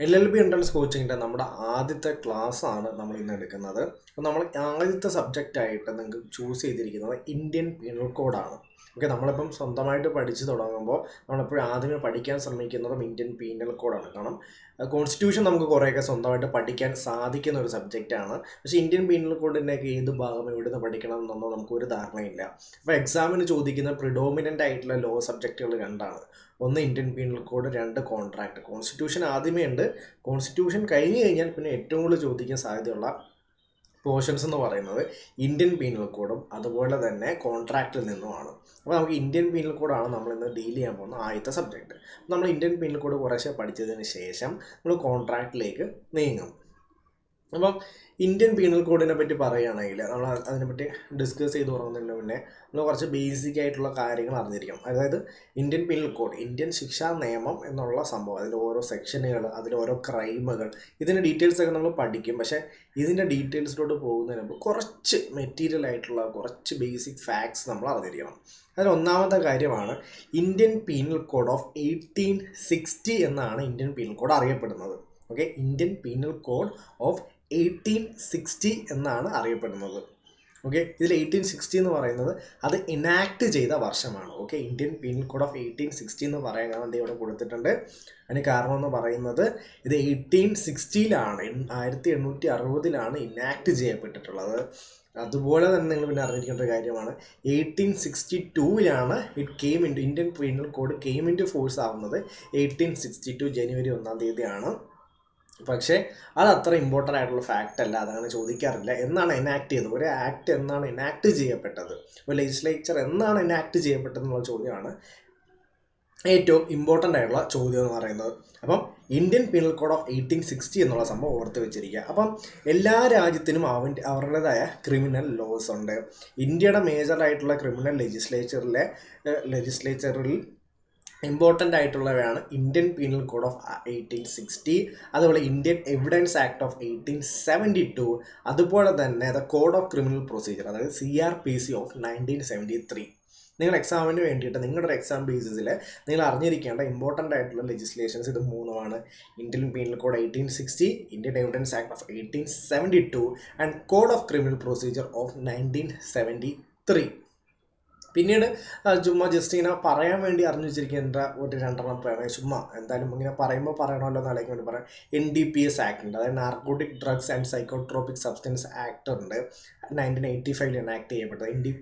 LLB entrance കോച്ചിങ്ങിൻ്റെ നമ്മുടെ ആദ്യത്തെ ക്ലാസ്സാണ് നമ്മൾ ഇന്ന് എടുക്കുന്നത്. അപ്പോൾ നമ്മൾ ആദ്യത്തെ സബ്ജക്റ്റായിട്ട് നിങ്ങൾക്ക് ചൂസ് ചെയ്തിരിക്കുന്നത് ഇന്ത്യൻ പീനൽ കോഡാണ്. ഓക്കെ, നമ്മളിപ്പം സ്വന്തമായിട്ട് പഠിച്ചു തുടങ്ങുമ്പോൾ നമ്മളെപ്പോഴും ആദ്യമേ പഠിക്കാൻ ശ്രമിക്കുന്നതും ഇന്ത്യൻ പീനൽ കോഡാണ്. കാരണം കോൺസ്റ്റിറ്റ്യൂഷൻ നമുക്ക് കുറേയൊക്കെ സ്വന്തമായിട്ട് പഠിക്കാൻ സാധിക്കുന്ന ഒരു സബ്ജക്റ്റാണ്. പക്ഷേ ഇന്ത്യൻ പീനൽ കോഡിൻ്റെയൊക്കെ ഏത് ഭാഗം എവിടുന്ന് പഠിക്കണം എന്നൊന്നും നമുക്കൊരു ധാരണയില്ല. അപ്പോൾ എക്സാമിന് ചോദിക്കുന്ന പ്രിഡോമിനൻ്റ് ആയിട്ടുള്ള ലോ സബ്ജക്റ്റുകൾ രണ്ടാണ്. ഒന്ന് ഇന്ത്യൻ പീനൽ കോഡ്, രണ്ട് കോൺട്രാക്ട്. കോൺസ്റ്റിറ്റ്യൂഷൻ ആദ്യമേ ഉണ്ട്. കോൺസ്റ്റിറ്റ്യൂഷൻ കഴിഞ്ഞ് കഴിഞ്ഞാൽ പിന്നെ ഏറ്റവും കൂടുതൽ ചോദിക്കാൻ സാധ്യതയുള്ള പോർഷൻസ് എന്ന് പറയുന്നത് ഇന്ത്യൻ പീനൽ കോഡും അതുപോലെ തന്നെ കോൺട്രാക്റ്റിൽ നിന്നുമാണ്. അപ്പോൾ നമുക്ക് ഇന്ത്യൻ പീനൽ കോഡാണ് നമ്മളിന്ന് ഡീൽ ചെയ്യാൻ പോകുന്ന ആദ്യത്തെ സബ്ജക്റ്റ്. നമ്മൾ ഇന്ത്യൻ പീനൽ കോഡ് കുറേശ്ശെ പഠിച്ചതിന് ശേഷം നമ്മൾ കോൺട്രാക്റ്റിലേക്ക് നീങ്ങും. അപ്പം ഇന്ത്യൻ പീനൽ കോഡിനെ പറ്റി പറയുകയാണെങ്കിൽ നമ്മൾ അതിനെപ്പറ്റി ഡിസ്കസ് ചെയ്ത് തുടങ്ങുന്നതിന് മുന്നേ നമ്മൾ കുറച്ച് ബേസിക് ആയിട്ടുള്ള കാര്യങ്ങൾ അറിഞ്ഞിരിക്കണം. അതായത് ഇന്ത്യൻ പീനൽ കോഡ്, ഇന്ത്യൻ ശിക്ഷാ നിയമം എന്നുള്ള സംഭവം, അതിൽ ഓരോ സെക്ഷനുകൾ, അതിൽ ഓരോ ക്രൈമുകൾ, ഇതിൻ്റെ ഡീറ്റെയിൽസ് ഒക്കെ നമ്മൾ പഠിക്കും. പക്ഷേ ഇതിൻ്റെ ഡീറ്റെയിൽസിലോട്ട് പോകുന്നതിന് മുമ്പ് കുറച്ച് മെറ്റീരിയൽ ആയിട്ടുള്ള കുറച്ച് ബേസിക് ഫാക്ട്സ് നമ്മൾ അറിഞ്ഞിരിക്കണം. അതിൽ ഒന്നാമത്തെ കാര്യമാണ് ഇന്ത്യൻ പീനൽ കോഡ് ഓഫ് 1860 എന്നാണ് ഇന്ത്യൻ പീനൽ കോഡ് അറിയപ്പെടുന്നത്. Okay, Indian penal code of 1860 എന്നാണ് അറിയപ്പെടുന്നത്. ഓക്കെ, ഇതിൽ 1860 എന്ന് പറയുന്നത് അത് ഇനാക്ട് ചെയ്ത വർഷമാണ്. Okay, Indian penal code of 1860 എന്ന് പറയാൻ കാരണം ഇവിടെ കൊടുത്തിട്ടുണ്ട്. അതിന് കാരണം എന്ന് പറയുന്നത് ഇത് 1860-ലാണ്, 1860-ലാണ് ഇനാക്ട് ചെയ്യപ്പെട്ടിട്ടുള്ളത്. അതുപോലെ തന്നെ നിങ്ങൾ പിന്നെ അറിഞ്ഞിരിക്കേണ്ട ഒരു കാര്യമാണ് 1862-ലാണ് Indian penal code came into force ആവുന്നത് 1862 ജനുവരി 1-ാം തീയതിയാണ്. പക്ഷേ അത് അത്ര ഇമ്പോർട്ടൻ്റ് ആയിട്ടുള്ള ഫാക്റ്റ് അല്ല, അതങ്ങനെ ചോദിക്കാറില്ല. എന്നാണ് എനാക്ട് ചെയ്തത്, ഒരു ആക്ട് എന്നാണ് എനാക്ട് ചെയ്യപ്പെട്ടത്, ഒരു ലെജിസ്ലേച്ചർ എന്നാണ് എനാക്ട് ചെയ്യപ്പെട്ടതെന്നുള്ള ചോദ്യമാണ് ഏറ്റവും ഇമ്പോർട്ടൻ്റ് ആയിട്ടുള്ള ചോദ്യം എന്ന് പറയുന്നത്. അപ്പം ഇന്ത്യൻ പീനൽ കോഡ് ഓഫ് 1860 എന്നുള്ള സംഭവം ഓർത്ത് വെച്ചിരിക്കുക. അപ്പം എല്ലാ രാജ്യത്തിനും അവരുടേതായ ക്രിമിനൽ ലോസ് ഉണ്ട്. ഇന്ത്യയുടെ മേജറായിട്ടുള്ള ക്രിമിനൽ ലെജിസ്ലേച്ചറിൽ ഇമ്പോർട്ടൻ്റ് ആയിട്ടുള്ളവയാണ് ഇന്ത്യൻ പീനൽ കോഡ് ഓഫ് 1860, അതുപോലെ ഇന്ത്യൻ എവിഡൻസ് ആക്ട് ഓഫ് 1872, അതുപോലെ തന്നെ the code of criminal procedure, അതായത് CRPC ഓഫ് 1973. നിങ്ങൾ എക്സാമിന് വേണ്ടിയിട്ട് നിങ്ങളുടെ എക്സാം ബേസിസിൽ നിങ്ങൾ അറിഞ്ഞിരിക്കേണ്ട ഇമ്പോർട്ടൻ്റ് ആയിട്ടുള്ള ലെജിസ്ലേഷൻസ് ഇത് മൂന്നുമാണ്: Indian penal code 1860, Indian evidence act of 1872 and code of criminal procedure of 1973. പിന്നീട് ചുമ്മാ ജസ്റ്റ് ഇങ്ങനെ പറയാൻ വേണ്ടി അറിഞ്ഞു വെച്ചിരിക്കേണ്ട ഒരു രണ്ടെണ്ണം പറയാം. ചുമ്മാ എന്തായാലും ഇങ്ങനെ പറയുമ്പോൾ പറയണമല്ലോ എന്നാലേക്ക് വേണ്ടി പറയാം. NDPS ആക്ട് ഉണ്ട്, അതായത് narcotic drugs and psychotropic substance act ഉണ്ട്, 1985 എനാക്ട് ചെയ്യപ്പെട്ടത്.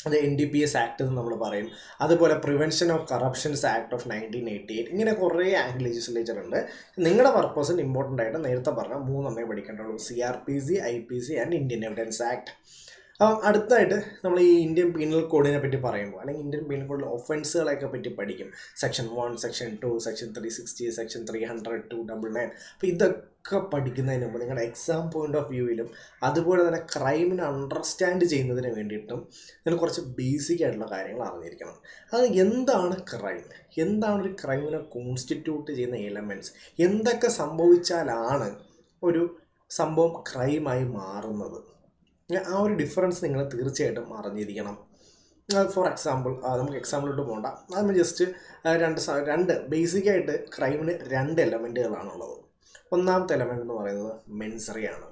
അത് NDPS ആക്ട് എന്ന് നമ്മൾ പറയും. അതുപോലെ prevention of corruptions act of 1988. ഇങ്ങനെ കുറേ ആക്ട് ലെജിസ്ലേച്ചർ ഉണ്ട്. നിങ്ങളുടെ പർപ്പസിന് ഇമ്പോർട്ടൻ്റ് ആയിട്ട് നേരത്തെ പറഞ്ഞ മൂന്നെണ്ണേ പഠിക്കേണ്ടുള്ളൂ: CRPC, IPC and Indian evidence act. അടുത്തായിട്ട് നമ്മൾ ഈ ഇന്ത്യൻ പീനൽ കോഡിനെ പറ്റി പറയുമ്പോൾ, അല്ലെങ്കിൽ ഇന്ത്യൻ പീനൽ കോഡിലെ ഒഫൻസുകളെയൊക്കെ പറ്റി പഠിക്കും. Section 1, section 2, section 360, section 300, 299. അപ്പോൾ ഇതൊക്കെ പഠിക്കുന്നതിന് മുമ്പ് നിങ്ങളുടെ എക്സാം പോയിന്റ് ഓഫ് വ്യൂവിലും അതുപോലെ തന്നെ ക്രൈമിനെ അണ്ടർസ്റ്റാൻഡ് ചെയ്യുന്നതിന് വേണ്ടിയിട്ടും നിങ്ങൾ കുറച്ച് ബേസിക് ആയിട്ടുള്ള കാര്യങ്ങൾ അറിഞ്ഞിരിക്കണം. അത് എന്താണ് ക്രൈം, എന്താണ് ഒരു ക്രൈമിനെ കോൺസ്റ്റിറ്റ്യൂട്ട് ചെയ്യുന്ന എലമെൻറ്റ്സ്, എന്തൊക്കെ സംഭവിച്ചാലാണ് ഒരു സംഭവം ക്രൈമായി മാറുന്നത്, ആ ഒരു ഡിഫറൻസ് നിങ്ങൾ തീർച്ചയായിട്ടും അറിഞ്ഞിരിക്കണം. ഫോർ എക്സാമ്പിൾ, നമുക്ക് എക്സാമ്പിളിലോട്ട് പോകണ്ട, നമ്മൾ ജസ്റ്റ് രണ്ട് ബേസിക്കായിട്ട് ക്രൈമിന് 2 എലമെൻറ്റുകളാണുള്ളത്. ഒന്നാമത്തെ എലമെൻ്റ് എന്ന് പറയുന്നത് മെൻസറിയാണ്,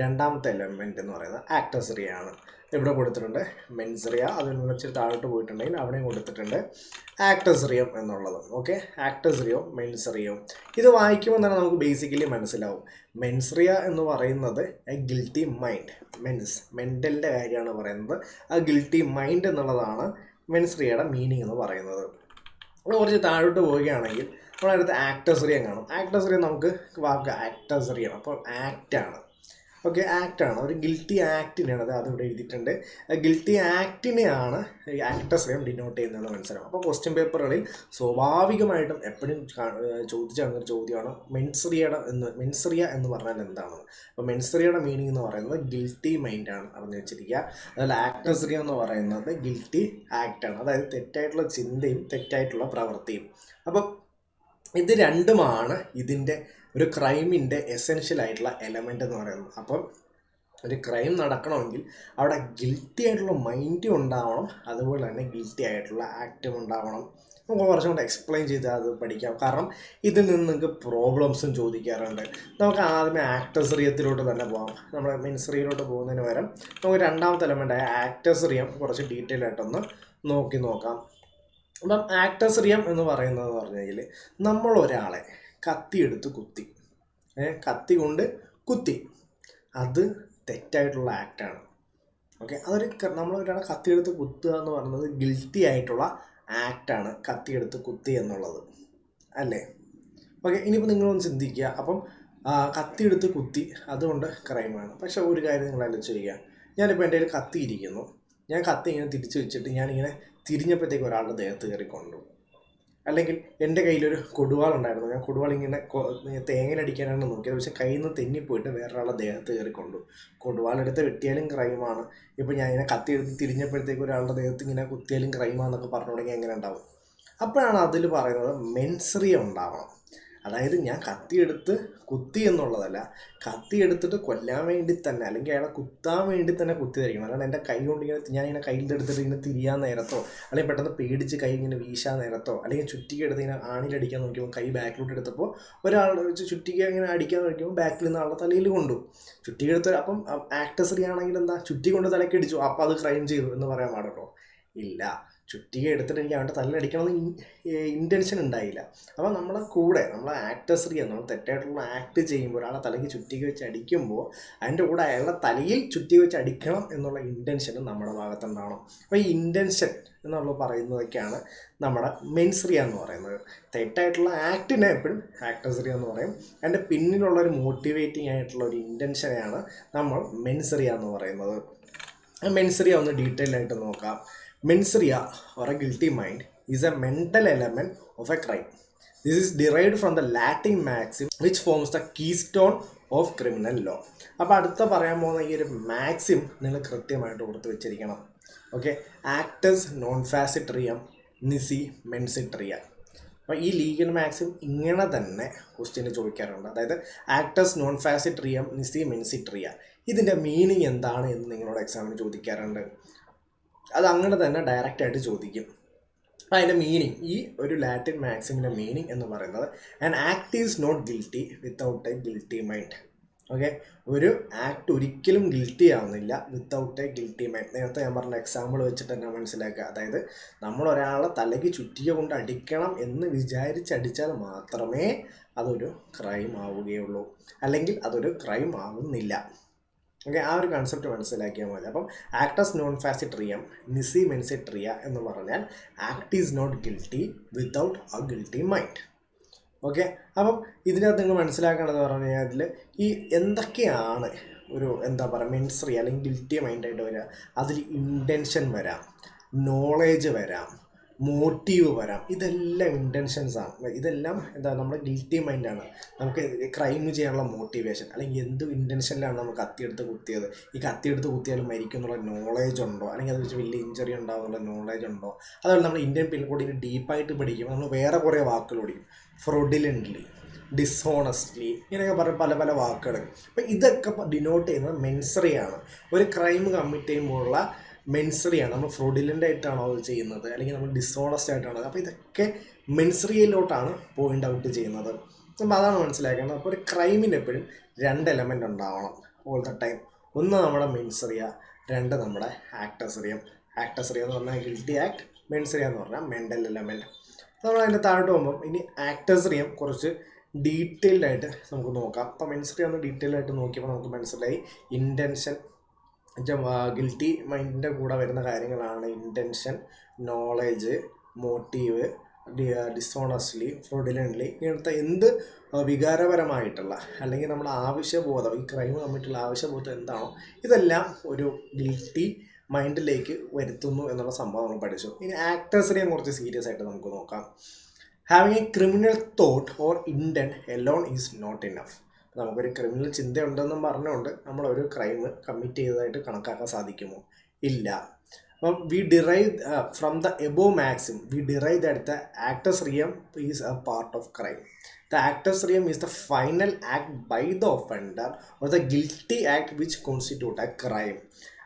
രണ്ടാമത്തെ എലമെൻ്റ് എന്ന് പറയുന്നത് ആക്ടസറിയാണ്. ഇവിടെ കൊടുത്തിട്ടുണ്ട് മെൻസറിയ, അതിൽ നിന്ന് വെച്ച് താഴോട്ട് പോയിട്ടുണ്ടെങ്കിൽ അവിടെയും കൊടുത്തിട്ടുണ്ട് ആക്ടസറിയം എന്നുള്ളത്. ഓക്കെ, ആക്ടസറിയോ മെൻസറിയോ, ഇത് വായിക്കുമ്പോൾ തന്നെ നമുക്ക് ബേസിക്കലി മനസ്സിലാവും. മെൻസറിയ എന്ന് പറയുന്നത് എ ഗിൽറ്റി മൈൻഡ്, മെൻ്റലിൻ്റെ കാര്യമാണ് പറയുന്നത്. ആ ഗിൽറ്റി മൈൻഡ് എന്നുള്ളതാണ് മെൻസറിയയുടെ മീനിങ് എന്ന് പറയുന്നത്. കുറച്ച് താഴോട്ട് പോവുകയാണെങ്കിൽ നമ്മളടുത്ത് ആക്ടസറിയം കാണും. ആക്ടസറിയം നമുക്ക് വാക്ക് ആക്ടസറിയം, അപ്പോൾ ആക്റ്റാണ്. ഓക്കെ, ആക്റ്റാണ്, ഒരു ഗിൽറ്റി ആക്ടിനെയാണ് അതിവിടെ എഴുതിയിട്ടുണ്ട്. ഗിൽറ്റി ആക്ടിനെയാണ് ഈ ആക്ടസറിയം ഡിനോട്ട് ചെയ്യുന്നതെന്ന് മനസ്സിലാവും. അപ്പോൾ ക്വസ്റ്റ്യൻ പേപ്പറുകളിൽ സ്വാഭാവികമായിട്ടും എപ്പോഴും ചോദിച്ച ഒരു ചോദ്യമാണ് മെൻസറിയ എന്ന് പറഞ്ഞാൽ എന്താണെന്ന്. അപ്പോൾ മെൻസറിയയുടെ മീനിങ് എന്ന് പറയുന്നത് ഗിൽറ്റി മൈൻഡാണ്, അറിഞ്ഞു വെച്ചിരിക്കുക. അതുപോലെ ആക്ടസറിയം എന്ന് പറയുന്നത് ഗിൽറ്റി ആക്റ്റാണ്, അതായത് തെറ്റായിട്ടുള്ള ചിന്തയും തെറ്റായിട്ടുള്ള പ്രവൃത്തിയും. അപ്പം ഇത് രണ്ടുമാണ് ഇതിൻ്റെ ഒരു ക്രൈമിൻ്റെ എസെൻഷ്യൽ ആയിട്ടുള്ള എലമെൻ്റ് എന്ന് പറയുന്നത്. അപ്പം ഒരു ക്രൈം നടക്കണമെങ്കിൽ അവിടെ ഗിൽറ്റി ആയിട്ടുള്ള മൈൻഡും ഉണ്ടാവണം, അതുപോലെ തന്നെ ഗിൽറ്റി ആയിട്ടുള്ള ആക്റ്റും ഉണ്ടാവണം. നമുക്ക് കുറച്ചും കൂടെ എക്സ്പ്ലെയിൻ ചെയ്ത് അത് പഠിക്കാം. കാരണം ഇതിൽ നിന്ന് നിങ്ങൾക്ക് പ്രോബ്ലംസും ചോദിക്കാറുണ്ട്. നമുക്ക് ആദ്യമേ ആക്ടസറിയത്തിലോട്ട് തന്നെ പോകാം. നമ്മുടെ മെൻസറിയിലോട്ട് പോകുന്നതിന് പകരം നമുക്ക് രണ്ടാമത്തെ എലമെൻ്റായ ആക്ടസറിയം കുറച്ച് ഡീറ്റെയിൽ ആയിട്ടൊന്ന് നോക്കാം. അപ്പം ആക്ടസറിയം എന്ന് പറയുന്നത് പറഞ്ഞു കഴിഞ്ഞാൽ നമ്മൾ ഒരാളെ കത്തിയെടുത്ത് കുത്തി, കത്തി കൊണ്ട് കുത്തി, അത് തെറ്റായിട്ടുള്ള ആക്റ്റാണ്. ഓക്കെ, അതൊരു നമ്മളൊരാളെ കത്തിയെടുത്ത് കുത്തുക എന്ന് പറയുന്നത് ഗിൽറ്റി ആയിട്ടുള്ള ആക്റ്റാണ് കത്തിയെടുത്ത് കുത്തി എന്നുള്ളത്, അല്ലേ? ഓക്കെ, ഇനിയിപ്പോൾ നിങ്ങളൊന്ന് ചിന്തിക്കുക. അപ്പം കത്തിയെടുത്ത് കുത്തി അതുകൊണ്ട് ക്രൈമാണ്. പക്ഷേ ഒരു കാര്യം നിങ്ങളതിൽ ചെയ്യുക, ഞാനിപ്പോൾ എൻ്റെ കയ്യിൽ കത്തി ഇരിക്കുന്നു, ഞാൻ കത്തി ഇങ്ങനെ തിരിച്ച് വെച്ചിട്ട് ഞാനിങ്ങനെ തിരിഞ്ഞപ്പോഴത്തേക്ക് ഒരാളുടെ ദേഹത്ത് കയറി കൊണ്ടു. അല്ലെങ്കിൽ എൻ്റെ കയ്യിലൊരു കൊടുവാളുണ്ടായിരുന്നു, ഞാൻ കൊടുവാൾ ഇങ്ങനെ തേങ്ങയിലടിക്കാനാണ് നോക്കിയത്, പക്ഷേ കയ്യിൽ നിന്ന് തെന്നിപ്പോയിട്ട് വേറൊരാളുടെ ദേഹത്ത് കയറി കൊണ്ടു. കൊടുവാളെടുത്ത് വെട്ടിയാലും ക്രൈമാണ്. ഇപ്പോൾ ഞാൻ ഇങ്ങനെ കത്തി എടുത്ത് തിരിഞ്ഞപ്പോഴത്തേക്ക് ഒരാളുടെ ദേഹത്ത് ഇങ്ങനെ കുത്തിയാലും ക്രൈമാന്നൊക്കെ പറഞ്ഞു തുടങ്ങി എങ്ങനെ ഉണ്ടാവും? അപ്പോഴാണ് അതിൽ പറയുന്നത് മെൻസറിയം ഉണ്ടാവണം. അതായത് ഞാൻ കത്തിയെടുത്ത് കുത്തി എന്നുള്ളതല്ല, കത്തിയെടുത്തിട്ട് കൊല്ലാൻ വേണ്ടി തന്നെ അല്ലെങ്കിൽ അയാളെ കുത്താൻ വേണ്ടി തന്നെ കുത്തിയായിരിക്കണം. അല്ലാണ്ട് എൻ്റെ കൈ കൊണ്ട് ഞാനിങ്ങനെ കയ്യിലെടുത്തിട്ട് ഇങ്ങനെ തിരിയാൻ നേരത്തോ അല്ലെങ്കിൽ പെട്ടെന്ന് പേടിച്ച് കൈ ഇങ്ങനെ വീശാൻ നേരത്തോ അല്ലെങ്കിൽ ചുറ്റിക എടുത്ത് ഇങ്ങനെ ആണിലടിക്കാൻ നോക്കിയപ്പോൾ കൈ ബാക്കിലോട്ട് എടുത്തപ്പോൾ ഒരാൾ ചുറ്റിക ഇങ്ങനെ അടിക്കാൻ നോക്കിയപ്പോൾ ബാക്കിൽ നിന്ന് ആളുടെ തലയിൽ കൊണ്ടു. ചുറ്റിക എടുത്ത് അപ്പം ആക്ടസറി ആണെങ്കിൽ എന്താ, ചുറ്റി കൊണ്ട് തലയ്ക്ക് അടിച്ചു, അപ്പോൾ അത് ക്രൈം ചെയ്തു എന്ന് പറയാൻ പാടുള്ളൂ? ഇല്ല. ചുറ്റിക എടുത്തിട്ട് എനിക്ക് അവൻ്റെ തലയിലടിക്കണമെന്ന് ഇൻറ്റൻഷൻ ഉണ്ടായില്ല. അപ്പോൾ നമ്മളെ കൂടെ നമ്മളെ ആക്ടസറി നമ്മൾ തെറ്റായിട്ടുള്ള ആക്ട് ചെയ്യുമ്പോൾ ഒരാളെ തലയ്ക്ക് ചുറ്റിക വെച്ച് അടിക്കുമ്പോൾ അതിൻ്റെ കൂടെ അയാളുടെ തലയിൽ ചുറ്റിക വെച്ച് അടിക്കണം എന്നുള്ള ഇൻറ്റൻഷനും നമ്മുടെ ഭാഗത്തുണ്ടാവണം. അപ്പോൾ ഈ ഇൻറ്റൻഷൻ എന്നുള്ളത് പറയുന്നതൊക്കെയാണ് നമ്മുടെ മെൻസറിയ എന്ന് പറയുന്നത്. തെറ്റായിട്ടുള്ള ആക്ടിനെ എപ്പോഴും ആക്ടസറി എന്ന് പറയും. അതിൻ്റെ പിന്നിലുള്ളൊരു മോട്ടിവേറ്റിംഗ് ആയിട്ടുള്ള ഒരു ഇൻറ്റൻഷനെയാണ് നമ്മൾ മെൻസറിയ എന്ന് പറയുന്നത്. മെൻസറിയ ഒന്ന് ഡീറ്റെയിൽ ആയിട്ട് നോക്കാം. Mensaria or a guilty mind is a mental element of a crime. This is derived from the Latin maxim which forms the keystone of criminal law. അപ്പോൾ അടുത്ത പറയാൻ പോകുന്ന ഈ ഒരു മാക്സിം നിങ്ങൾ കൃത്യമായിട്ട് ഓർത്ത് വെച്ചിരിക്കണം. Okay, actus non facit reum nisi mens sit rea. അപ്പോൾ ഈ ലീഗൽ മാക്സിം ഇങ്ങനെ തന്നെ ക്വസ്റ്റ്യന് ചോദിക്കാറുണ്ട്. അതായത് ആക്ടസ് നോൺ ഫാസിട്രിയം നിസി മെൻസിട്രിയ, ഇതിൻ്റെ മീനിങ് എന്താണ് എന്ന് നിങ്ങളോട് എക്സാമിന് ചോദിക്കാറുണ്ട്. അത് അങ്ങനെ തന്നെ ഡയറക്റ്റായിട്ട് ചോദിക്കും. അപ്പോൾ അതിൻ്റെ മീനിങ്, ഈ ഒരു ലാറ്റിൻ മാക്സിമിൻ്റെ മീനിങ് എന്ന് പറയുന്നത് an act is not guilty without a guilty mind. Okay, ഒരു ആക്ട് ഒരിക്കലും ഗിൽറ്റി ആവുന്നില്ല വിത്തൗട്ട് എ ഗിൽറ്റി മൈൻഡ്. നേരത്തെ ഞാൻ പറഞ്ഞ എക്സാമ്പിൾ വെച്ചിട്ട് തന്നെ മനസ്സിലാക്കുക. അതായത് നമ്മൾ ഒരാളെ തലയ്ക്ക് ചുറ്റിക കൊണ്ട് അടിക്കണം എന്ന് വിചാരിച്ചടിച്ചാൽ മാത്രമേ അതൊരു ക്രൈം ആവുകയുള്ളൂ, അല്ലെങ്കിൽ അതൊരു ക്രൈം ആവുന്നില്ല. ഓക്കെ, ആ ഒരു കൺസെപ്റ്റ് മനസ്സിലാക്കിയാൽ മതി. അപ്പം ആക്ടസ് നോൺ ഫാസിട്രിയം നിസി മെൻസിട്രിയ എന്ന് പറഞ്ഞാൽ act is not guilty without a guilty mind. Okay, അപ്പം ഇതിനകത്ത് നിങ്ങൾ മനസ്സിലാക്കേണ്ടതെന്ന് പറഞ്ഞു കഴിഞ്ഞാൽ അതിൽ ഈ എന്തൊക്കെയാണ് ഒരു എന്താ പറയുക മെൻസറി അല്ലെങ്കിൽ ഗിൽറ്റി മൈൻഡായിട്ട് വരിക. അതിൽ ഇൻറ്റൻഷൻ വരാം, നോളേജ് വരാം, മോട്ടീവ് വരാം. ഇതെല്ലാം ഇൻറ്റൻഷൻസാണ്. ഇതെല്ലാം എന്താ നമ്മുടെ ഗിൽറ്റി മൈൻഡാണ്. നമുക്ക് ക്രൈം ചെയ്യാനുള്ള മോട്ടിവേഷൻ അല്ലെങ്കിൽ എന്ത് ഇൻറ്റൻഷനിലാണ് നമ്മൾ കത്തിയെടുത്ത് കുത്തിയത്, ഈ കത്തിയെടുത്ത് കുത്തിയാൽ മരിക്കും എന്നുള്ള നോളേജ് ഉണ്ടോ, അല്ലെങ്കിൽ അത് വെച്ച് വലിയ ഇഞ്ചറി ഉണ്ടാവും എന്നുള്ള നോളേജ് ഉണ്ടോ. അതുപോലെ നമ്മൾ ഇന്ത്യൻ പീനൽ കോഡിൽ ഡീപ്പായിട്ട് പഠിക്കുമ്പോൾ നമ്മൾ വേറെ കുറേ വാക്കുകൾ പഠിക്കും. ഫ്രോഡിലൻ്റ്ലി, ഡിസോണസ്റ്റ്ലി, ഇങ്ങനെയൊക്കെ പറയും പല പല വാക്കുകൾ. അപ്പോൾ ഇതൊക്കെ ഡിനോട്ട് ചെയ്യുന്നത് മെൻസറിയാണ്. ഒരു ക്രൈം കമ്മിറ്റ് ചെയ്യുമ്പോഴുള്ള മെൻസറിയാണ്. നമ്മൾ ഫ്രോഡിലൻ്റ് ആയിട്ടാണോ അത് ചെയ്യുന്നത്, അല്ലെങ്കിൽ നമ്മൾ ഡിസോണസ്റ്റ് ആയിട്ടാണോ? അപ്പോൾ ഇതൊക്കെ മെൻസറിയയിലോട്ടാണ് പോയിൻ്റ് ഔട്ട് ചെയ്യുന്നത്. അപ്പോൾ അതാണ് മനസ്സിലാക്കുന്നത്. അപ്പോൾ ഒരു ക്രൈമിന് എപ്പോഴും രണ്ട് എലമെൻ്റ് ഉണ്ടാവണം ഓൾ ദ ടൈം. ഒന്ന് നമ്മുടെ മെൻസറിയ, രണ്ട് നമ്മുടെ ആക്ടസറിയം. ആക്ടസറിയ എന്ന് പറഞ്ഞാൽ ഗിൽറ്റി ആക്ട്, മെൻസറിയ എന്ന് പറഞ്ഞാൽ മെൻ്റൽ എലമെൻറ്റ്. നമ്മൾ അതിൻ്റെ താഴോട്ട് പോകുമ്പോൾ ഇനി ആക്ടസറിയം കുറച്ച് ഡീറ്റെയിൽഡ് ആയിട്ട് നമുക്ക് നോക്കാം. അപ്പോൾ മെൻസറിയ ഒന്ന് ഡീറ്റെയിൽഡ് ആയിട്ട് നോക്കിയപ്പോൾ നമുക്ക് മനസ്സിലായി ഇൻറ്റൻഷൻ, ഗിൽറ്റി മൈൻഡിൻ്റെ കൂടെ വരുന്ന കാര്യങ്ങളാണ് ഇൻറ്റൻഷൻ, നോളേജ്, മോട്ടീവ്, ഡിസോണസ്റ്റ്ലി, ഫ്രോഡിലൻ്റ്ലി. ഇങ്ങനത്തെ എന്ത് വികാരപരമായിട്ടുള്ള അല്ലെങ്കിൽ നമ്മുടെ ആവശ്യബോധം, ഈ ക്രൈം കമ്മിറ്റുള്ള ആവശ്യബോധം എന്താണോ ഇതെല്ലാം ഒരു ഗിൽറ്റി മൈൻഡിലേക്ക് വരുത്തുന്നു എന്നുള്ള സംഭവം നമ്മൾ പഠിച്ചു. ഇനി ആക്ടേഴ്സിനെയും കുറച്ച് സീരിയസ് ആയിട്ട് നമുക്ക് നോക്കാം. Having a criminal thought or intent alone is not enough. നമുക്കൊരു ക്രിമിനൽ ചിന്തയുണ്ടെന്നും പറഞ്ഞുകൊണ്ട് നമ്മളൊരു ക്രൈം കമ്മിറ്റ് ചെയ്തതായിട്ട് കണക്കാക്കാൻ സാധിക്കുമോ? ഇല്ല. അപ്പം we derive from the above maxim we derive that the actus reum is a part of crime. The actus reum is the final act by the offender or the guilty act which constitute a crime.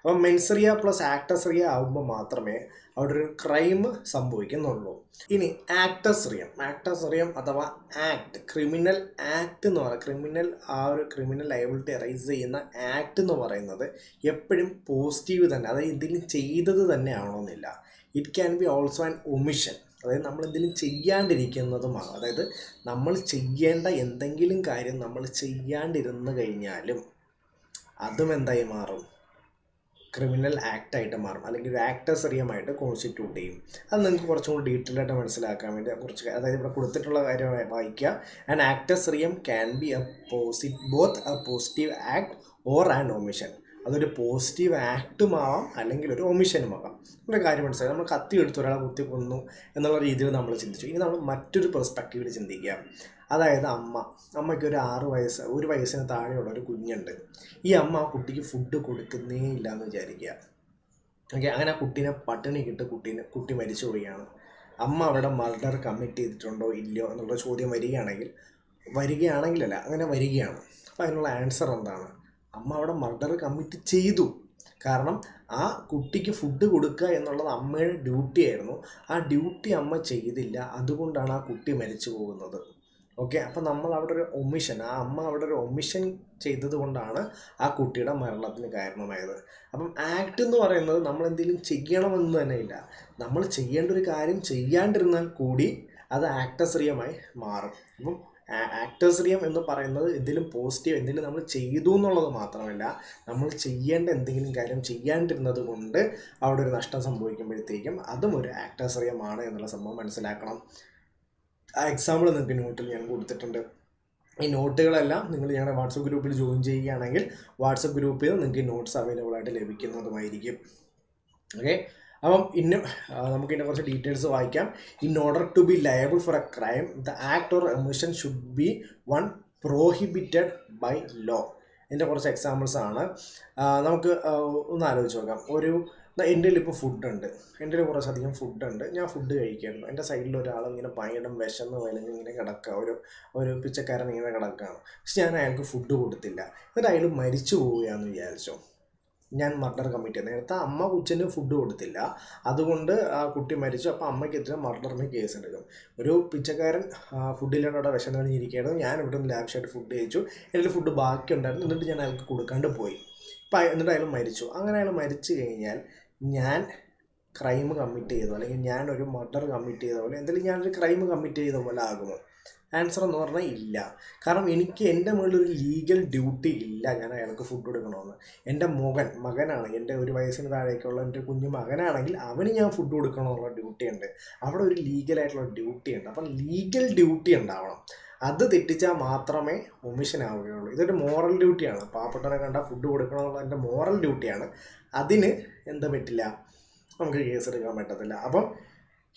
അപ്പം മെൻസറിയ plus ആക്ടസറിയ ആകുമ്പോൾ മാത്രമേ അവിടെ ഒരു crime സംഭവിക്കുന്നുള്ളൂ. ഇനി ആക്ടസറിയം അഥവാ act, criminal act എന്ന് പറയുന്നത്, criminal liability arise ചെയ്യുന്ന ആക്ട് എന്ന് പറയുന്നത് എപ്പോഴും പോസിറ്റീവ് തന്നെ, അതായത് എന്തെങ്കിലും ചെയ്തത് തന്നെ ആവണമെന്നില്ല. It can be also an omission, അതായത് നമ്മൾ എന്തെങ്കിലും ചെയ്യാണ്ടിരിക്കുന്നതുമാണ്. അതായത് നമ്മൾ ചെയ്യേണ്ട എന്തെങ്കിലും കാര്യം നമ്മൾ ചെയ്യാണ്ടിരുന്നു കഴിഞ്ഞാലും അതും എന്തായി മാറും, ക്രിമിനൽ ആക്റ്റായിട്ട് മാറും, അല്ലെങ്കിൽ ഒരു ആക്ടസറിയമായിട്ട് കോൺസ്റ്റിറ്റ്യൂട്ട് ചെയ്യും. അത് നിങ്ങൾക്ക് കുറച്ചും കൂടി ഡീറ്റെയിൽ ആയിട്ട് മനസ്സിലാക്കാൻ വേണ്ടി അതായത് ഇവിടെ കൊടുത്തിട്ടുള്ള കാര്യം വായിക്കുക. An actus reum can be both a positive act or an omission. അതൊരു പോസിറ്റീവ് ആക്റ്റുമാവാം അല്ലെങ്കിൽ ഒരു ഒമിഷനുമാകാം. നമ്മുടെ കാര്യം മനസ്സിലായി. നമ്മൾ കത്തി എടുത്ത് ഒരാളെ കുത്തി കൊന്നു എന്നുള്ള രീതിയിൽ നമ്മൾ ചിന്തിച്ചു. ഇനി നമ്മൾ മറ്റൊരു പെർസ്പെക്റ്റീവിൽ ചിന്തിക്കുക. അതായത് അമ്മയ്ക്ക് ഒരു വയസ്സിന് താഴെയുള്ള ഒരു കുഞ്ഞുണ്ട്. ഈ അമ്മ ആ കുട്ടിക്ക് ഫുഡ് കൊടുക്കുന്നേ ഇല്ല എന്ന് വിചാരിക്കുക. ഓക്കെ, അങ്ങനെ ആ കുട്ടീനെ പട്ടിണി കിട്ട് കുട്ടി മരിച്ചു പോവുകയാണ്. അമ്മ അവിടെ മർഡർ കമ്മിറ്റ് ചെയ്തിട്ടുണ്ടോ ഇല്ലയോ എന്നുള്ള ചോദ്യം വരികയാണെങ്കിലല്ല, അങ്ങനെ വരികയാണ്. അപ്പോൾ അതിനുള്ള ആൻസർ എന്താണ്? അമ്മ അവിടെ മർഡർ കമ്മിറ്റ് ചെയ്തു. കാരണം ആ കുട്ടിക്ക് ഫുഡ് കൊടുക്കുക എന്നുള്ളത് അമ്മയുടെ ഡ്യൂട്ടി ആയിരുന്നു. ആ ഡ്യൂട്ടി അമ്മ ചെയ്തില്ല, അതുകൊണ്ടാണ് ആ കുട്ടി മരിച്ചു പോകുന്നത്. ഓക്കെ, അപ്പം നമ്മൾ അവിടെ ഒരു അമ്മ അവിടെ ഒരു ഒമിഷൻ ചെയ്തത് കൊണ്ടാണ് ആ കുട്ടിയുടെ മരണത്തിന് കാരണമായത്. അപ്പം ആക്ട് എന്ന് പറയുന്നത് നമ്മൾ എന്തെങ്കിലും ചെയ്യണമെന്ന് തന്നെ ഇല്ല. നമ്മൾ ചെയ്യേണ്ട ഒരു കാര്യം ചെയ്യാണ്ടിരുന്നാൽ കൂടി അത് ആക്ടസറിയമായി മാറും. അപ്പം ആക്ടസറിയം എന്ന് പറയുന്നത് എന്തെങ്കിലും പോസിറ്റീവ്, എന്തെങ്കിലും നമ്മൾ ചെയ്തു എന്നുള്ളത് മാത്രമല്ല, നമ്മൾ ചെയ്യേണ്ട എന്തെങ്കിലും കാര്യം ചെയ്യാണ്ടിരുന്നത് കൊണ്ട് അവിടെ ഒരു നഷ്ടം സംഭവിക്കുമ്പോഴത്തേക്കും അതും ഒരു ആക്ടസറിയമാണ് എന്നുള്ള സംഭവം മനസ്സിലാക്കണം. ആ എക്സാമ്പിൾ നിങ്ങൾക്ക് നോട്ടിൽ ഞാൻ കൊടുത്തിട്ടുണ്ട്. ഈ നോട്ടുകളെല്ലാം നിങ്ങൾ ഞങ്ങളുടെ വാട്സപ്പ് ഗ്രൂപ്പിൽ ജോയിൻ ചെയ്യുകയാണെങ്കിൽ വാട്സപ്പ് ഗ്രൂപ്പിൽ നിന്ന് നിങ്ങൾക്ക് നോട്ട്സ് അവൈലബിൾ ആയിട്ട് ലഭിക്കുന്നതുമായിരിക്കും. ഓക്കെ, അപ്പം നമുക്കിതിൻ്റെ കുറച്ച് ഡീറ്റെയിൽസ് വായിക്കാം. In order to be liable for a crime the act or omission should be one prohibited by law. ഇതിൻ്റെ കുറച്ച് എക്സാമ്പിൾസ് ആണ്. നമുക്ക് ഒന്ന് ആലോചിച്ച് നോക്കാം. എൻ്റെ ഇപ്പോൾ ഫുഡുണ്ട്, എൻ്റെ കുറച്ചധികം ഫുഡുണ്ട്, ഞാൻ ഫുഡ് കഴിക്കുകയായിരുന്നു. എൻ്റെ സൈഡിൽ ഒരാൾ ഇങ്ങനെ ഭയങ്കര വിശന്ന് വലിഞ്ഞ് ഇങ്ങനെ കിടക്കുക, ഒരു പിച്ചക്കാരൻ ഇങ്ങനെ കിടക്കുകയാണ്. പക്ഷെ ഞാൻ അയാൾക്ക് ഫുഡ് കൊടുത്തില്ല. എന്നിട്ട് അയാൾ മരിച്ചു പോവുകയാണെന്ന് വിചാരിച്ചോ, ഞാൻ മർഡർ കമ്മിറ്റ് ചെയ്തു. നേരത്തെ അമ്മ കൊച്ചിന് ഫുഡ് കൊടുത്തില്ല, അതുകൊണ്ട് ആ കുട്ടി മരിച്ചു. അപ്പോൾ അമ്മയ്ക്കെതിരെ മർഡറിന് കേസ് എടുക്കും. ഒരു പിച്ചക്കാരൻ ഫുഡില്ലാണ്ട് അവിടെ വിശന്ന് കഴിഞ്ഞിരിക്കുകയായിരുന്നു. ഞാൻ ഇവിടെ നിന്ന് ലാവിഷായിട്ട് ഫുഡ് കഴിച്ചു, എൻ്റെ ഫുഡ് ബാക്കി ഉണ്ടായിരുന്നു, എന്നിട്ട് ഞാൻ അയാൾക്ക് കൊടുക്കാണ്ട് പോയി. എന്നിട്ട് അയാൾ മരിച്ചു. അങ്ങനെ അയാൾ മരിച്ചു കഴിഞ്ഞാൽ ഞാൻ ക്രൈം കമ്മിറ്റ് ചെയ്തോ, അല്ലെങ്കിൽ ഞാനൊരു മർഡർ കമ്മിറ്റ് ചെയ്ത പോലെ, എന്തെങ്കിലും ഞാനൊരു ക്രൈം കമ്മിറ്റ് ചെയ്ത പോലെ ആകുമോ? ആൻസർ എന്ന് പറഞ്ഞാൽ ഇല്ല. കാരണം എനിക്ക് എൻ്റെ മുകളിലൊരു ലീഗൽ ഡ്യൂട്ടി ഇല്ല ഞാൻ അയാൾക്ക് ഫുഡ് കൊടുക്കണമെന്ന്. എൻ്റെ മകനാണ്, എൻ്റെ ഒരു വയസ്സിന് താഴേക്കുള്ള എൻ്റെ കുഞ്ഞു മകനാണെങ്കിൽ അവന് ഞാൻ ഫുഡ് കൊടുക്കണമെന്നുള്ള ഡ്യൂട്ടി ഉണ്ട്. അവിടെ ഒരു ലീഗലായിട്ടുള്ള ഡ്യൂട്ടി ഉണ്ട്. അപ്പം ലീഗൽ ഡ്യൂട്ടി ഉണ്ടാവണം. അത് തെറ്റിച്ചാൽ മാത്രമേ ഒമിഷൻ ആവുകയുള്ളൂ. ഇതൊരു മോറൽ ഡ്യൂട്ടിയാണ്. പാവപ്പെട്ടവനെ കണ്ടാൽ ഫുഡ് കൊടുക്കണമെന്നുള്ള എൻ്റെ മോറൽ ഡ്യൂട്ടിയാണ്. അതിന് എന്താ പറ്റില്ല, നമുക്ക് കേസ് എടുക്കാൻ പറ്റത്തില്ല. അപ്പം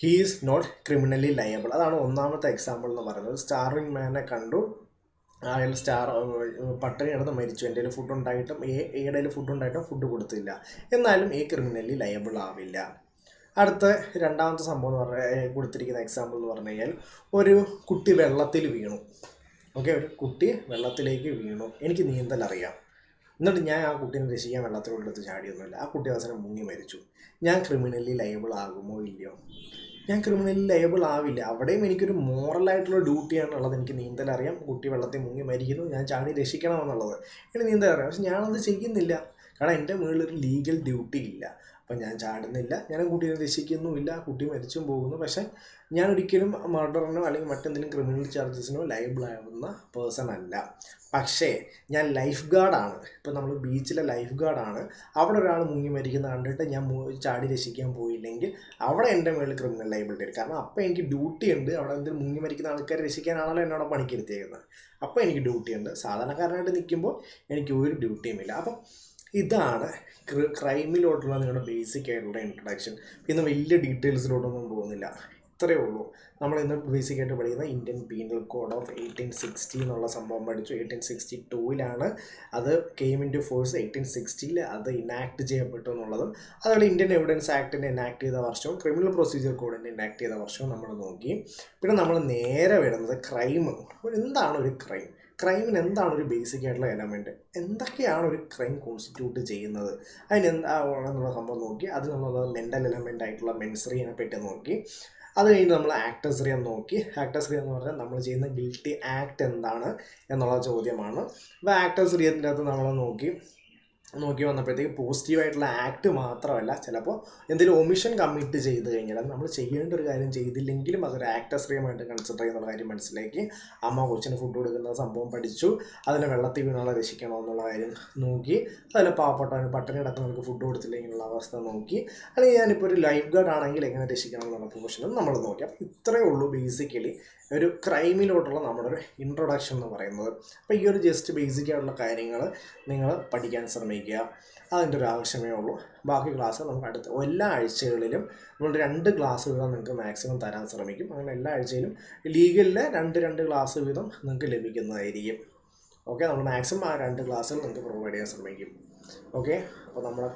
ഹീ ഈസ് നോട്ട് ക്രിമിനലി ലയബിൾ. അതാണ് ഒന്നാമത്തെ എക്സാമ്പിൾ എന്ന് പറയുന്നത്. സ്റ്റാർവിംഗ് മാനെ കണ്ടു, അയാൾ പട്ടിണി കിടന്ന് മരിച്ചു. എൻ്റെ ഫുഡ് ഉണ്ടായിട്ടും എയുടെ ഫുഡ് ഉണ്ടായിട്ടും ഫുഡ് കൊടുത്തില്ല, എന്നാലും ക്രിമിനലി ലയബിൾ ആവില്ല. അടുത്ത രണ്ടാമത്തെ സംഭവം എന്ന് കൊടുത്തിരിക്കുന്ന എക്സാമ്പിൾ എന്ന് പറഞ്ഞു കഴിഞ്ഞാൽ, ഒരു കുട്ടി വെള്ളത്തിൽ വീണു. ഓക്കെ, ഒരു കുട്ടി വെള്ളത്തിലേക്ക് വീണു, എനിക്ക് നീന്തൽ അറിയാം, എന്നിട്ട് ഞാൻ ആ കുട്ടീനെ രക്ഷിക്കാൻ വെള്ളത്തിലോട്ട് ചാടിയൊന്നുമില്ല, ആ കുട്ടി അവസാനം മുങ്ങി മരിച്ചു. ഞാൻ ക്രിമിനലി ലയബിൾ ആകുമോ ഇല്ലയോ? ഞാൻ ക്രിമിനലി ലയബിൾ ആവില്ല. അവിടെയും എനിക്കൊരു മോറലായിട്ടുള്ള ഡ്യൂട്ടിയാണുള്ളത്. എനിക്ക് നീന്തൽ അറിയാം, കുട്ടി വെള്ളത്തിൽ മുങ്ങി മരിക്കുന്നു, ഞാൻ ചാടി രക്ഷിക്കണമെന്നുള്ളത്. എനിക്ക് നീന്തൽ അറിയാം, പക്ഷെ ഞാനത് ചെയ്യുന്നില്ല. കാരണം എൻ്റെ മുകളിലൊരു ലീഗൽ ഡ്യൂട്ടി ഇല്ല. അപ്പം ഞാൻ ചാടുന്നില്ല, ഞാൻ കുട്ടീനെ രക്ഷിക്കുന്നുമില്ല, കുട്ടി മരിച്ചും പോകുന്നു. പക്ഷേ ഞാൻ ഒരിക്കലും മർഡറിനോ അല്ലെങ്കിൽ മറ്റെന്തെങ്കിലും ക്രിമിനൽ ചാർജസിനോ ലയബിൾ ആവുന്ന പേഴ്സൺ അല്ല. പക്ഷേ ഞാൻ ലൈഫ് ഗാർഡാണ്. ഇപ്പം നമ്മൾ ബീച്ചിലെ ലൈഫ് ഗാർഡാണ്. അവിടെ ഒരാൾ മുങ്ങി മരിക്കുന്ന കണ്ടിട്ട് ഞാൻ ചാടി രക്ഷിക്കാൻ പോയില്ലെങ്കിൽ അവിടെ എൻ്റെ മുകളിൽ ക്രിമിനൽ ലയബിലിറ്റി വരും. കാരണം അപ്പോൾ എനിക്ക് ഡ്യൂട്ടി ഉണ്ട്. അവിടെ എന്തെങ്കിലും മുങ്ങി മരിക്കുന്ന ആൾക്കാരെ രക്ഷിക്കാനാണല്ലോ എന്നോട് പണിക്കെടുത്തിരിക്കുന്നത്. അപ്പോൾ എനിക്ക് ഡ്യൂട്ടി ഉണ്ട്. സാധാരണക്കാരനായിട്ട് നിൽക്കുമ്പോൾ എനിക്ക് ഒരു ഡ്യൂട്ടിയും ഇല്ല. അപ്പം ഇതാണ് ക്രൈമിലോട്ടുള്ള നിങ്ങളുടെ ബേസിക് ആയിട്ടുള്ള ഇൻട്രൊഡക്ഷൻ. ഇന്ന് വലിയ ഡീറ്റെയിൽസിലോട്ടൊന്നും പോകുന്നില്ല. ഇത്രയേ ഉള്ളൂ. നമ്മൾ ഇന്ന് ബേസിക്കായിട്ട് പഠിക്കുന്ന ഇന്ത്യൻ പീനൽ കോഡ് ഓഫ് 1860 എന്നുള്ള സംഭവം പഠിച്ചു. 1862 അത് കെയിം ഇൻ ടു ഫോഴ്സ്, 1860 അത് ഇനാക്ട് ചെയ്യപ്പെട്ടു എന്നുള്ളതും, അതുപോലെ ഇന്ത്യൻ എവിഡൻസ് ആക്ടിനെ ഇനാക്ട് ചെയ്ത വർഷവും ക്രിമിനൽ പ്രൊസീജിയർ കോഡിനെ ഇനാക്ട് ചെയ്ത വർഷവും നമ്മൾ നോക്കി. പിന്നെ നമ്മൾ നേരെ വരുന്നത് ക്രൈം. എന്താണ് ഒരു ക്രൈം? ക്രൈമിന് എന്താണ് ഒരു ബേസിക് ആയിട്ടുള്ള എലമെൻറ്റ്, എന്തൊക്കെയാണ് ഒരു ക്രൈം കോൺസ്റ്റിറ്റ്യൂട്ട് ചെയ്യുന്നത്, അതിനെന്താണെന്നുള്ള സംഭവം നോക്കി. അതിനുള്ള മെൻ്റൽ എലമെൻ്റ് ആയിട്ടുള്ള മെൻസറിയെ പറ്റി നോക്കി. അത് കഴിഞ്ഞ് നമ്മൾ ആക്ടസറി എന്ന് നോക്കി. ആക്ടസറി എന്ന് പറഞ്ഞാൽ നമ്മൾ ചെയ്യുന്ന ഗിൽറ്റി ആക്ട് എന്താണ് എന്നുള്ള ചോദ്യമാണ്. അപ്പോൾ ആക്ടസറിയത്തിൻ്റെ അകത്ത് നമ്മൾ നോക്കി വന്നപ്പോഴത്തേക്ക് പോസിറ്റീവായിട്ടുള്ള ആക്ട് മാത്രമല്ല, ചിലപ്പോൾ എന്തെങ്കിലും ഒമിഷൻ കമ്മിറ്റ് ചെയ്ത് കഴിഞ്ഞാൽ അത് നമ്മൾ ചെയ്യേണ്ട ഒരു കാര്യം ചെയ്തില്ലെങ്കിലും അതൊരു ആക്ടസറിയമായിട്ട് കൺസിഡർ ചെയ്യുന്നുള്ള കാര്യം മനസ്സിലാക്കി. അമ്മ കൊച്ചിന് ഫുഡ് കൊടുക്കുന്ന സംഭവം പഠിച്ചു. അതിനെ വെള്ളത്തിൽ വീണാളെ രക്ഷിക്കണോ എന്നുള്ള കാര്യം നോക്കി. അതിൽ പാവപ്പെട്ടവന് പട്ടിണി കിടക്കുന്നവർക്ക് ഫുഡ് കൊടുത്തില്ലെങ്കിലുള്ള അവസ്ഥ നോക്കി. അല്ലെങ്കിൽ ഞാനിപ്പോൾ ഒരു ലൈഫ് ഗാർഡ് ആണെങ്കിൽ എങ്ങനെ രക്ഷിക്കണം എന്നുള്ള പ്രൊഫഷനും നമ്മൾ നോക്കി. അപ്പോൾ ഇത്രയേ ഉള്ളൂ ബേസിക്കലി ഒരു ക്രൈമിലോട്ടുള്ള നമ്മുടെ ഒരു ഇൻട്രൊഡക്ഷൻ എന്ന് പറയുന്നത്. അപ്പോൾ ഈ ഒരു ജസ്റ്റ് ബേസിക് ആയിട്ടുള്ള കാര്യങ്ങൾ നിങ്ങൾ പഠിക്കാൻ ശ്രമിക്കുക. അതിൻ്റെ ഒരു ആവശ്യമേ ഉള്ളൂ. ബാക്കി ക്ലാസ് നമുക്ക് അടുത്ത എല്ലാ ആഴ്ചകളിലും നമ്മൾ 2 ക്ലാസ് വീതം നിങ്ങൾക്ക് മാക്സിമം തരാൻ ശ്രമിക്കും. അങ്ങനെ എല്ലാ ആഴ്ചയിലും ലീഗലിലെ 2 ക്ലാസ് വീതം നിങ്ങൾക്ക് ലഭിക്കുന്നതായിരിക്കും. ഓക്കെ, നമ്മൾ മാക്സിമം ആ 2 ക്ലാസ്സുകൾ നിങ്ങൾക്ക് പ്രൊവൈഡ് ചെയ്യാൻ ശ്രമിക്കും. ഓക്കെ, അപ്പോൾ നമ്മുടെ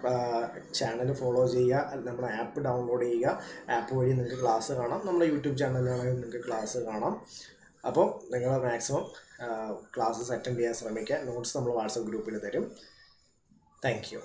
ചാനൽ ഫോളോ ചെയ്യുക, നമ്മുടെ ആപ്പ് ഡൗൺലോഡ് ചെയ്യുക. ആപ്പ് വഴി നിങ്ങൾക്ക് ക്ലാസ് കാണാം. നമ്മുടെ യൂട്യൂബ് ചാനലിലാണെങ്കിൽ നിങ്ങൾക്ക് ക്ലാസ് കാണാം. അപ്പോൾ നിങ്ങൾ മാക്സിമം ക്ലാസ്സസ് അറ്റൻഡ് ചെയ്യാൻ ശ്രമിക്കുക. നോട്ട്സ് നമ്മൾ വാട്സപ്പ് ഗ്രൂപ്പിൽ തരും. Thank you.